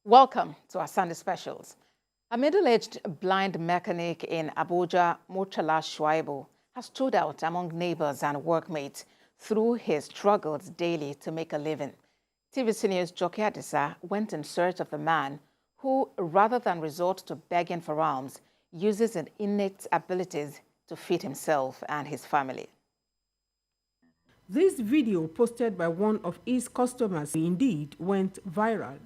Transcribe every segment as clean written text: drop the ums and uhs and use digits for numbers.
Welcome to our Sunday specials. A middle-aged blind mechanic in Abuja, Murtala Shuaibu, has stood out among neighbors and workmates through his struggles daily to make a living. TVC News Jockey Adisa went in search of the man who, rather than resort to begging for alms, uses his innate abilities to feed himself and his family. This video, posted by one of his customers, indeed went viral.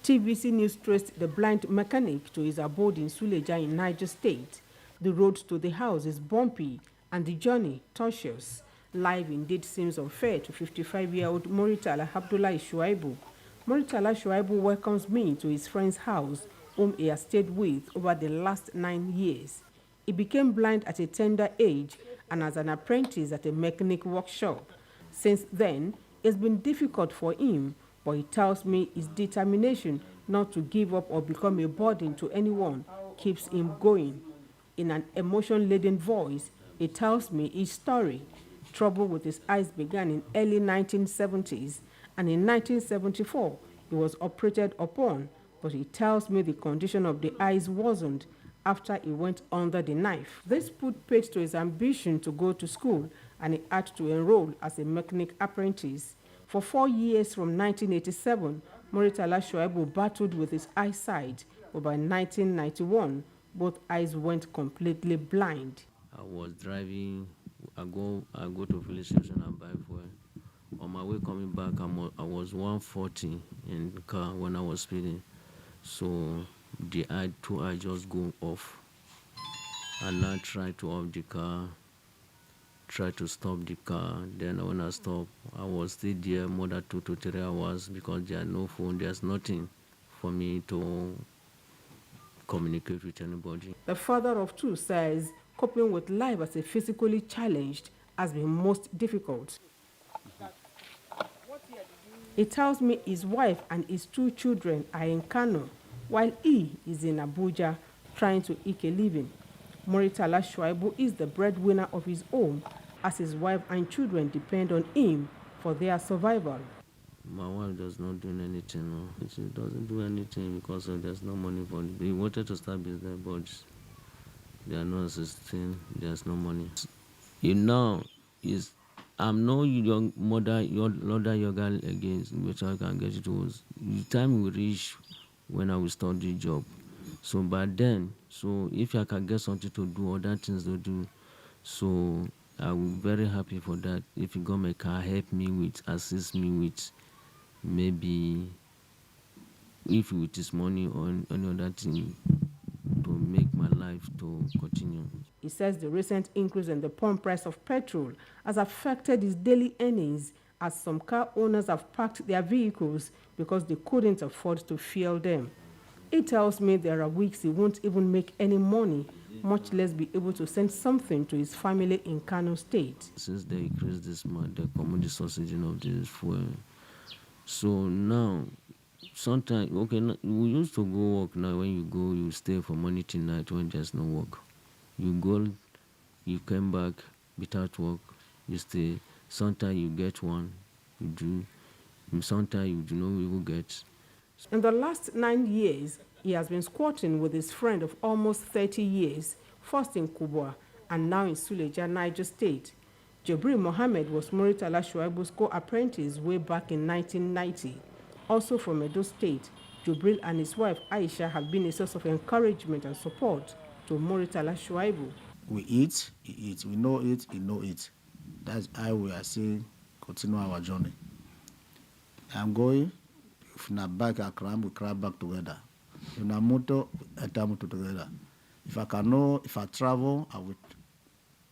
TVC News traced the blind mechanic to his abode in Suleja in Niger State. The road to the house is bumpy and the journey tortuous. Life indeed seems unfair to 55-year-old Murtala Shuaibu. Murtala Shuaibu welcomes me to his friend's house, whom he has stayed with over the last 9 years. He became blind at a tender age and as an apprentice at a mechanic workshop. Since then, it's been difficult for him, but he tells me his determination not to give up or become a burden to anyone keeps him going. In an emotion-laden voice, he tells me his story. Trouble with his eyes began in early 1970s, and in 1974, he was operated upon, but he tells me the condition of the eyes worsened after he went under the knife. This put paid to his ambition to go to school, and he had to enroll as a mechanic apprentice. For 4 years from 1987, Murtala Shuaibu battled with his eyesight, but by 1991, both eyes went completely blind. I was driving, I go to police station and buy fuel. On my way coming back, I was 140 in the car when I was speeding. So the two eyes just go off. And I tried to off the car, try to stop the car. Then when I stopped, I was still there more than 2 to 3 hours because there's no phone, there's nothing for me to communicate with anybody. The father of two says coping with life as a physically challenged has been most difficult. He tells me his wife and his 2 children are in Kano, while he is in Abuja trying to eke a living. Murtala Shuaibu is the breadwinner of his home, as his wife and children depend on him for their survival. My wife does not do anything. No. She doesn't do anything because there's no money for it. We wanted to start business, but they are not assisting. There's no money. You know, I'm no young mother, your girl against which I can get it was the time will reach when I will start the job. So by then, so if I can get something to do, other things to do, so I will be very happy for that. If you government can help me with, assist me with, maybe if it is money or any other thing to make my life to continue. He says the recent increase in the pump price of petrol has affected his daily earnings, as some car owners have parked their vehicles because they couldn't afford to fuel them. He tells me there are weeks he won't even make any money, much less be able to send something to his family in Kano State. Since they increased this month, the commodity subsidy of this fuel. So now, sometimes, okay, we used to go work. Now when you go, you stay for morning till night when there's no work. You go, you come back without work, you stay. Sometimes you get one, you do. Sometimes you do not even get. In the last 9 years, he has been squatting with his friend of almost 30 years, first in Kubwa and now in Suleja, Niger State. Jibril Mohammed was Murtala Shuaibu's co-apprentice way back in 1990. Also from Edo State, Jibril and his wife Aisha have been a source of encouragement and support to Murtala Shuaibu. We eat, he eats. We know it, he know it. That's how we are saying continue our journey. I'm going. If not back, I climb, we climb back together. If not motor, I enter motor together. If I travel,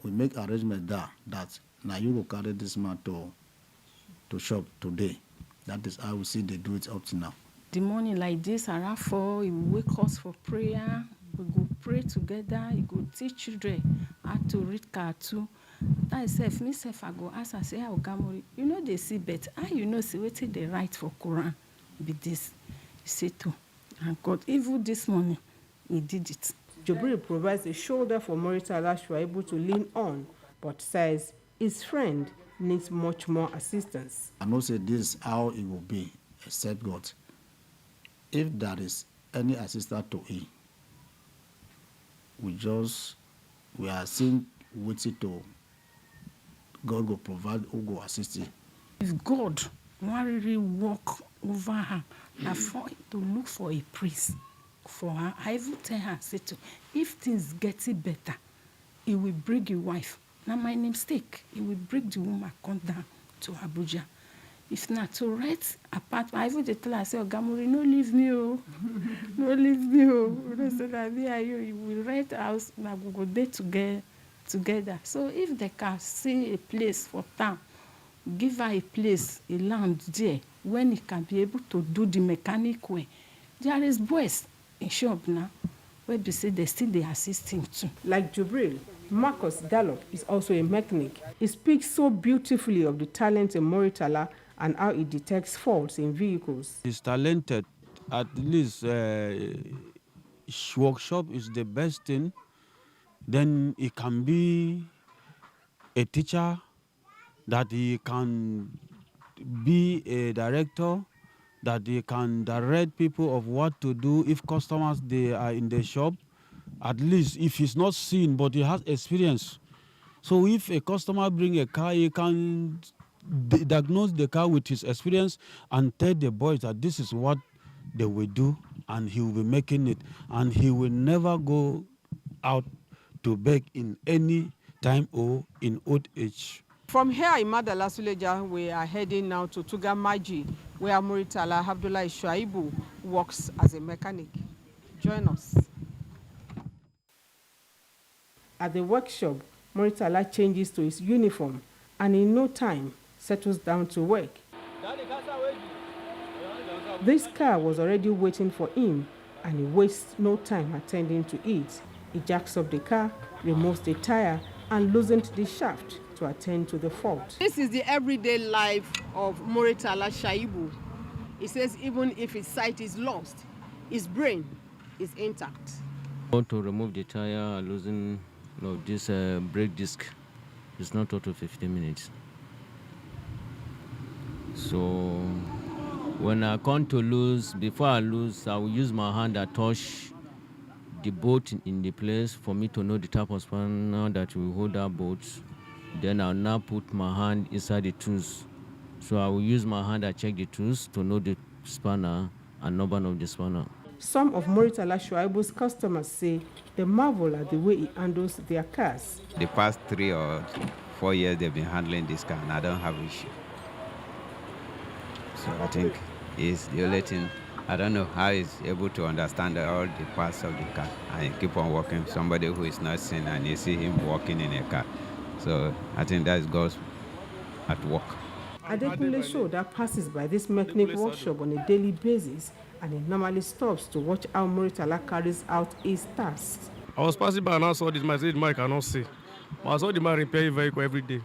we make arrangement that now you will carry this man to shop today. That is how we see they do it up to now. The morning like this, around 4, he will wake us for prayer. We go pray together. He go teach children how to read cartoon. I self, myself, I go ask, I say, how Gamori, you know they see better. You know, see what they write for Quran be this. He say to, and God, even this morning, he did it. Jibril provides a shoulder for Murtala Shuaibu to lean on, but says his friend needs much more assistance. I know say this is how it will be, except God. If there is any assistance to him, we are seeing waiting to God go provide who go assist him. If God wan really walk over her, na for to look for a priest for her. I even tell her, say to, if things getting better, he will bring your wife. Na my namesake, he will bring the woman come down to Abuja. If not to rent apartment, I even dey tell her, say, Ogamori, no leave me, oh, no leave me, oh. You say that me and you will rent house, na we go dey together. So if they can see a place for town, give her a place, a land there, when he can be able to do the mechanic way. There is boys in shop now, where they say they still they assist him too. Like Jubril, Marcus Gallop is also a mechanic. He speaks so beautifully of the talent in Murtala and how he detects faults in vehicles. He's talented. At least workshop is the best thing. Then he can be a teacher, that he can be a director, that he can direct people of what to do if customers they are in the shop. At least if he's not seen, but he has experience. So if a customer bring a car, he can diagnose the car with his experience and tell the boys that this is what they will do, and he will be making it. And he will never go out to beg in any time or in old age. From here in Murtala Suleja, we are heading now to Tugamaji, where Murtala Shuaibu works as a mechanic. Join us. At the workshop, Murtala changes to his uniform and in no time settles down to work. This car was already waiting for him, and he wastes no time attending to it. He jacks up the car, removes the tire, and loosens the shaft to attend to the fault. This is the everyday life of Murtala Shuaibu. He says even if his sight is lost, his brain is intact. To remove the tire, losing this brake disc, it's not up to 15 minutes. So when I come to lose, before I lose, I will use my hand to touch the bolt in the place for me to know the type of spanner that will hold that bolt. Then I'll now put my hand inside the tools. So I will use my hand to check the tools to know the spanner and number of the spanner. Some of Murtala Shuaibu's customers say they marvel at the way he handles their cars. The past 3 or 4 years they've been handling this car and I don't have issue. So I think it's the only thing. I don't know how he's able to understand all the parts of the car and keep on working. Somebody who is not seen and you see him walking in a car. So I think that's God's at work. Adekunle Show that passes by this mechanic workshop on a daily basis, and he normally stops to watch how Murtala carries out his tasks. I was passing by and I saw this man. I said, "I cannot see." But I saw the man repair a vehicle every day.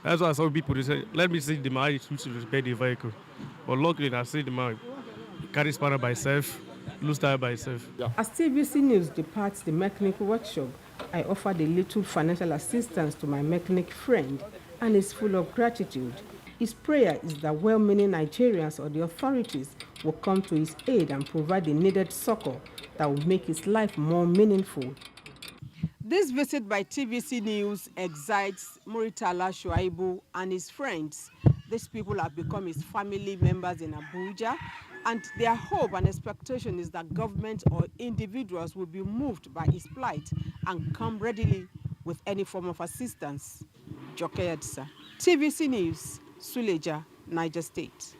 That's why I saw people. They say, "Let me see the man to repair the vehicle." But luckily, I see the man carry spanner by himself, loose tire by himself. Yeah. As TVC News departs the mechanic workshop, I offered a little financial assistance to my mechanic friend, and is full of gratitude. His prayer is that well-meaning Nigerians or the authorities will come to his aid and provide the needed succor that will make his life more meaningful. This visit by TVC News excites Murtala Shuaibu and his friends. These people have become his family members in Abuja, and their hope and expectation is that government or individuals will be moved by his plight and come readily with any form of assistance. Joke Edsa, TVC News, Suleja, Niger State.